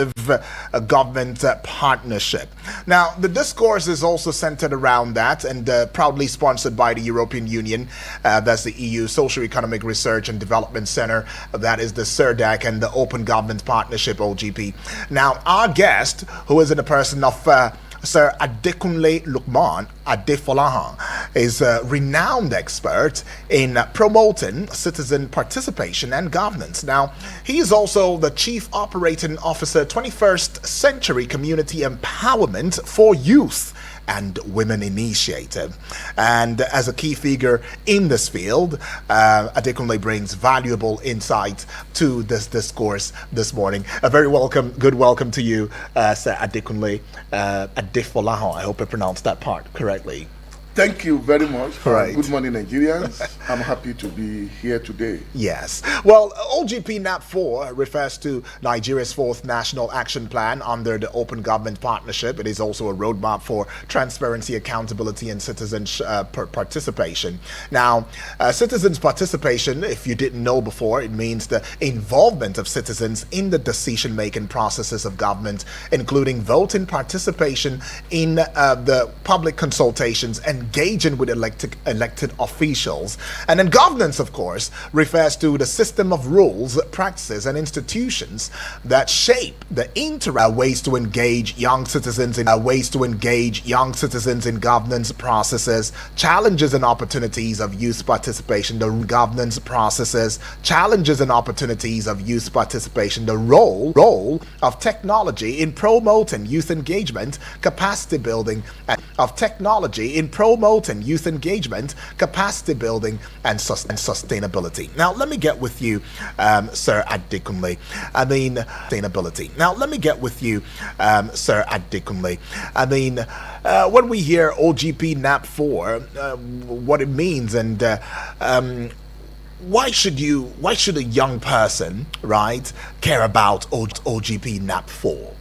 a government partnership. Now, the discourse is also centered around that and proudly sponsored by the European Union. That's the EU Socio-Economic Research and Development Center. That is the SERDAC and the Open Government Partnership, OGP. Now, our guest, who is in the person of Sir Adekunle Lukman Adefolahan, is a renowned expert in promoting citizen participation and governance. Now, he is also the Chief Operating Officer, 21st Century Community Empowerment for Youth and Women Initiative. And as a key figure in this field, Adekunle brings valuable insight to this discourse this morning. A very good welcome to you, Sir Adekunle Adefolahan. I hope I pronounced that part correctly. Thank you very much. Right. Good morning, Nigerians. I'm happy to be here today. Yes. Well, OGP NAP4 refers to Nigeria's fourth national action plan under the Open Government Partnership. It is also a roadmap for transparency, accountability, and citizens' participation. Now, citizens' participation, if you didn't know before, it means the involvement of citizens in the decision-making processes of government, including voting participation in the public consultations and engaging with elected officials. And then governance, of course, refers to the system of rules, practices, and institutions that shape the ways to engage young citizens in governance processes, challenges and opportunities of youth participation, the governance processes, challenges and opportunities of youth participation, the role of technology in promoting youth engagement, capacity building, and capacity building, and sustainability. Now, let me get with you, Sir Adekunle. When we hear OGP NAP4, what it means, and why should a young person, right, care about OGP NAP4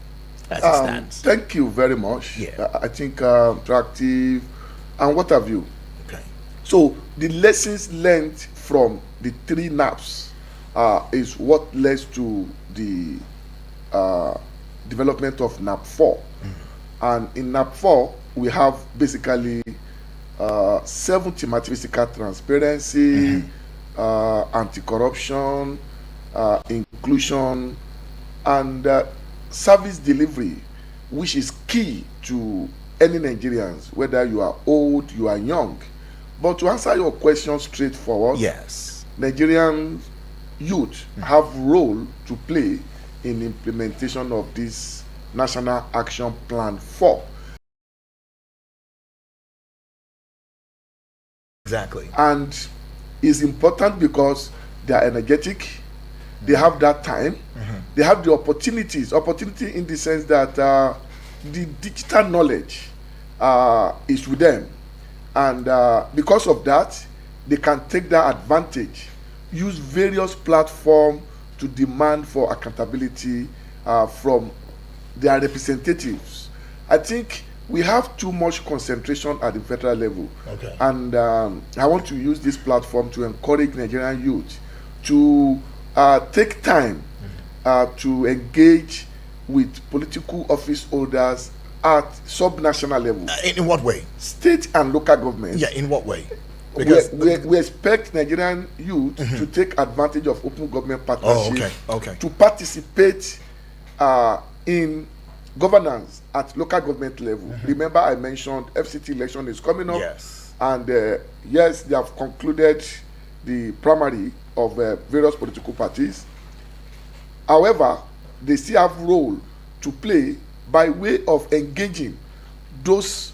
as it stands? Thank you very much. Yeah. I think attractive and what have you. Okay. So the lessons learned from the three NAPs is what led to the development of NAP4. And in NAP4, we have basically 7 thematic: physical transparency, anti-corruption, inclusion, and service delivery, which is key to any Nigerians, whether you are old, you are young. But to answer your question straightforward, yes, Nigerian youth have role to play in implementation of this National Action Plan 4. Exactly. And it's important because they are energetic, they have that time, they have the opportunity in the sense that the digital knowledge is with them, and because of that, they can take that advantage, use various platforms to demand for accountability from their representatives. I think we have too much concentration at the federal level. Okay. And I want to use this platform to encourage Nigerian youth to take time to engage with political office holders at subnational level. In what way? State and local government. Yeah, in what way? Because we expect Nigerian youth to take advantage of open government partnership, to participate in governance at local government level. Remember, I mentioned FCT election is coming up. Yes. And yes, they have concluded the primary of various political parties. However, they still have role to play by way of engaging those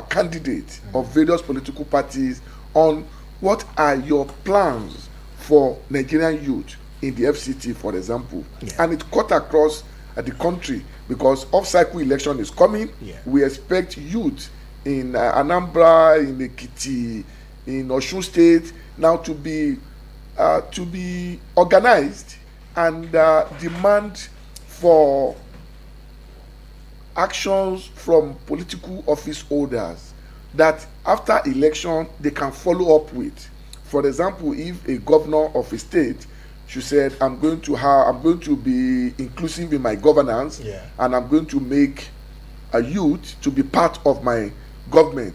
candidates of various political parties on what are your plans for Nigerian youth in the FCT, for example. Yeah. And it cut across the country because off-cycle election is coming. Yeah. We expect youth in Anambra, in Ekiti, in Osun State now to be organized and demand for actions from political office holders that after election they can follow up with. For example, if a governor of a state she said, I'm going to be inclusive in my governance, Yeah. and I'm going to make a youth to be part of my government.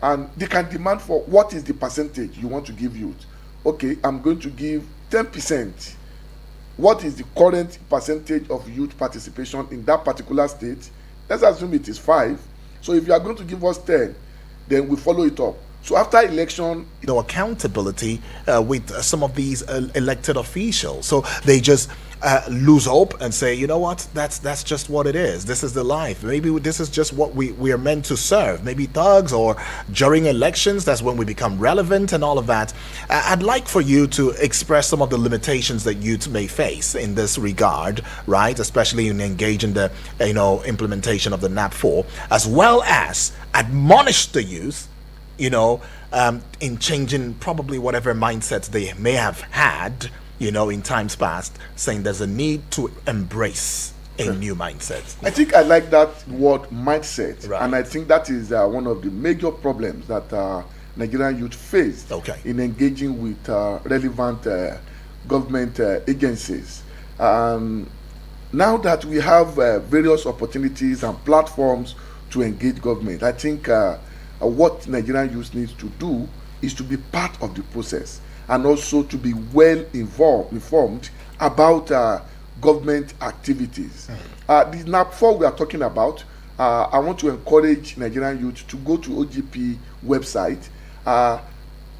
And they can demand for what is the percentage you want to give youth. Okay, I'm going to give 10%. What is the current percentage of youth participation in that particular state? Let's assume it is 5. So if you are going to give us 10, then we follow it up. So after election, no accountability with some of these elected officials, so they just lose hope and say, you know what, that's just what it is. This is the life. Maybe this is just what we are meant to serve. Maybe thugs, or during elections, that's when we become relevant and all of that. I'd like for you to express some of the limitations that youth may face in this regard, right? Especially in engaging the implementation of the NAP4, as well as admonish the youth, in changing probably whatever mindsets they may have had, in times past, saying there's a need to embrace a new mindset. I think I like that word mindset, Right. and I think that is one of the major problems that Nigerian youth face in engaging with relevant government agencies. Now that we have various opportunities and platforms to engage government, I think what Nigerian youth needs to do is to be part of the process, and also to be well informed about government activities. The NAP4 we are talking about, I want to encourage Nigerian youth to go to OGP website,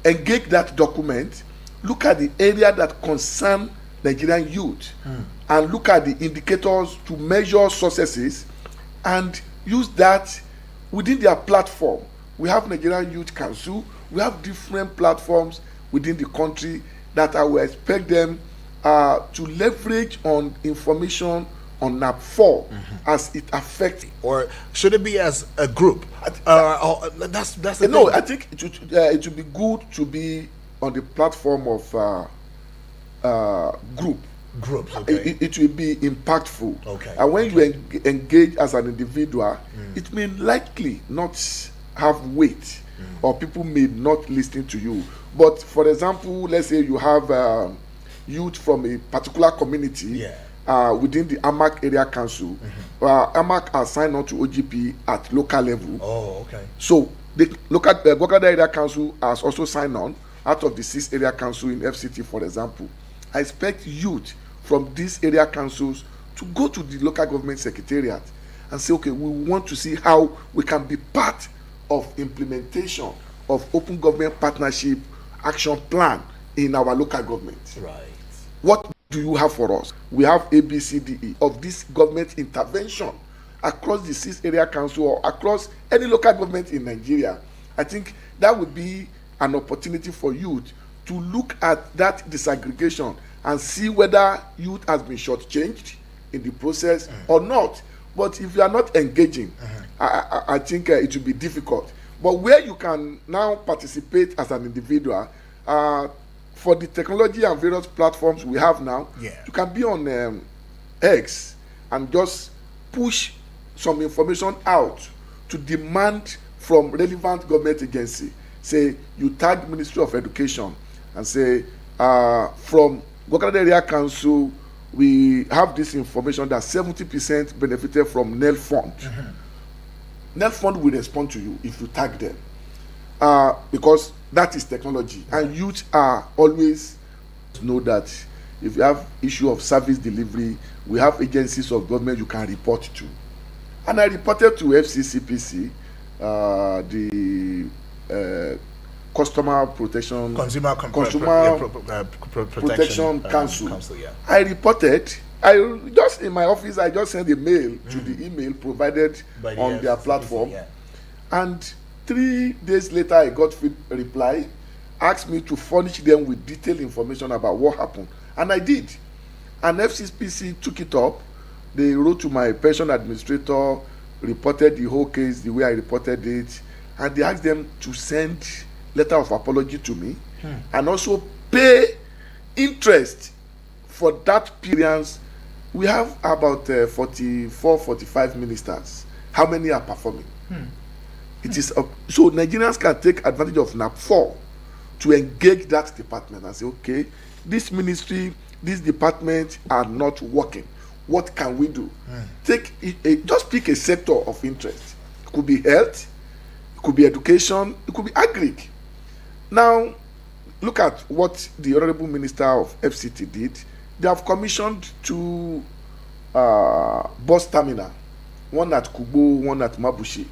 engage that document, look at the area that concern Nigerian youth, and look at the indicators to measure successes, and use that within their platform. We have Nigerian Youth Council. We have different platforms within the country that I will expect them to leverage on information on NAP4 as it affects. Or should it be as a group? That's the No, thing. I think it would be good to be on the platform of Groups, okay. It will be impactful. Okay. And when you engage as an individual, it may likely not have weight, or people may not listen to you. But for example, let's say you have youth from a particular community within the AMAC area council. AMAC are signed on to OGP at local level. Oh, okay. So the local Gwagwalada area council has also signed on out of the 6 area council in FCT, for example. I expect youth from these area councils to go to the local government secretariat and say, okay, we want to see how we can be part of implementation of open government partnership action plan in our local government. Right. What do you have for us? We have ABCDE of this government intervention across the 6 area council or across any local government in Nigeria. I think that would be an opportunity for youth to look at that disaggregation and see whether youth has been shortchanged in the process or not. But if you are not engaging, I think it will be difficult. But where you can now participate as an individual, for the technology and various platforms we have now, you can be on X and just push some information out to demand from relevant government agency. Say you tag Ministry of Education and say from Gwagwalada Area Council, we have this information that 70% benefited from NEL Fund. NEL Fund will respond to you if you tag them, because that is technology, and youth are always know that if you have issue of service delivery, we have agencies of government you can report to. And I reported to FCCPC, the Consumer Protection Council. I reported. I just in my office. I just sent a mail to the email provided on their platform, and 3 days later I got a reply, asked me to furnish them with detailed information about what happened, and I did. And FCPC took it up. They wrote to my pension administrator, reported the whole case the way I reported it, and they asked them to send letter of apology to me and also pay interest for that period. We have about 45 ministers. How many are performing? It is so Nigerians can take advantage of NAP4 to engage that department and say, okay, this ministry these departments are not working. What can we do? Just pick a sector of interest. It could be health, it could be education, it could be agric. Now, look at what the Honorable Minister of FCT did. They have commissioned two bus terminal, one at Kubo, one at Mabushi,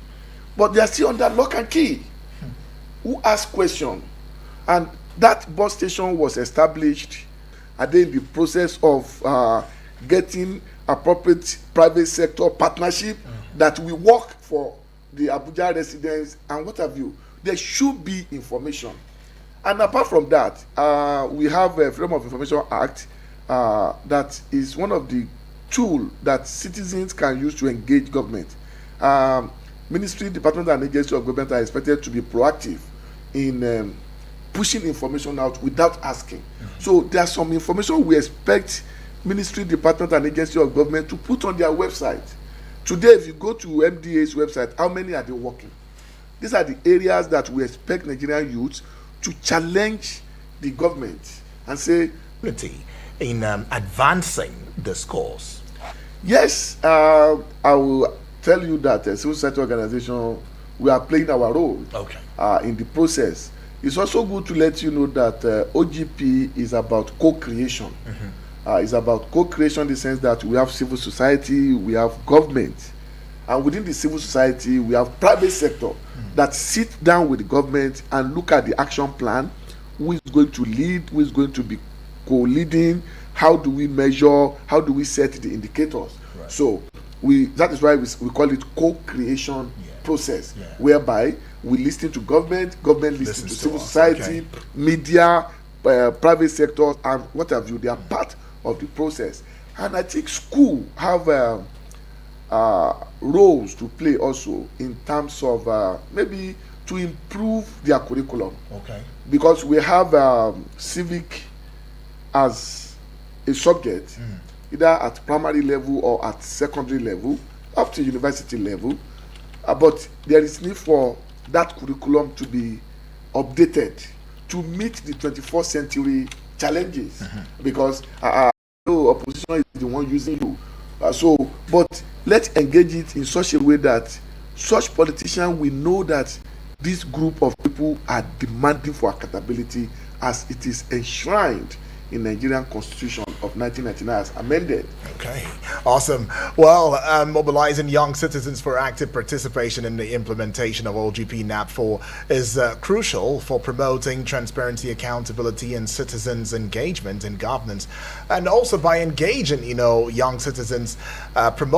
but they are still under lock and key. Who asked question? And that bus station was established. Are they in the process of getting appropriate private sector partnership that will work for the Abuja residents and what have you? There should be information. And apart from that, we have a Freedom of Information Act that is one of the tools that citizens can use to engage government. Ministry, department, and agency of government are expected to be proactive in pushing information out without asking. So there's some information we expect ministry, department, and agency of government to put on their website. Today, if you go to MDA's website, how many are they working? These are the areas that we expect Nigerian youths to challenge the government and say, in advancing this cause. Yes, I will tell you that as a civil society organization, we are playing our role in the process. It's also good to let you know that OGP is about co-creation. It's about co-creation in the sense that we have civil society, we have government, and within the civil society, we have private sector that sit down with the government and look at the action plan. Who is going to lead? Who is going to be co-leading? How do we measure? How do we set the indicators? Right. So that is why we call it co-creation process, whereby we listen to government listen to civil society, media, private sector, and what have you. They are part of the process. And I think school have roles to play also in terms of maybe to improve their curriculum. Because we have civic as a subject, either at primary level or at secondary level, up to university level. But there is need for that curriculum to be updated to meet the 21st century challenges. Because opposition is the one using you. But let's engage it in such a way that such politicians will know that this group of people are demanding for accountability as it is enshrined in Nigerian Constitution of 1999 as amended. Awesome. Well, mobilizing young citizens for active participation in the implementation of OGP NAP4 is crucial for promoting transparency, accountability, and citizens' engagement in governance. And also by engaging, young citizens, promote